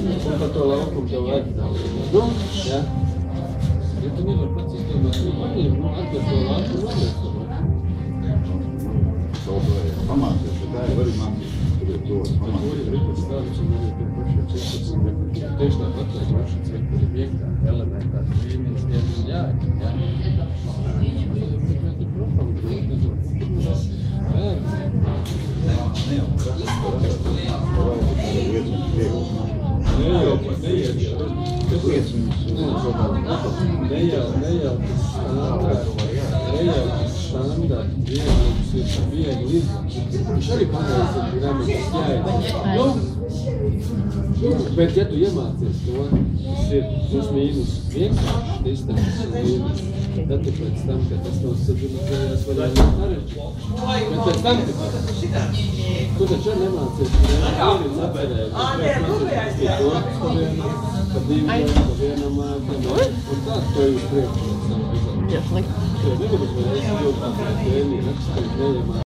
Un par to laukumu tev vajag. Nu, jā. Ja tu nevar precīzi domāt, atver to laukumu, atver to Pamācies, bet tā ir arī mācīties. Tur ir to pamācies. Tur stāvis un arī pie pašiem 16 metri. Tieši tāpat tās mašas vektori ir vieglāk, elementārs līmenis, diezgan jāiet. Standarti, vienības ir viegli izdarīt. Viņš arī pareizi ir gramatisks jāiet. Bet ja tu iemācies to, tas ir plus mīnus vienkārši distances un līmenis, tad tu pēc tam, ka tas nav sadzinājās, varētu būt sarežģīt. Bet pēc tam, tu taču arī nemācies, ka vienības atcerēja, ka to pa diviem, pa vienam ēkam, un tā to jūs priekšā savu izdarīt. Just like Ja negribu, lai es ļoti tēmī rakstīt, neiemā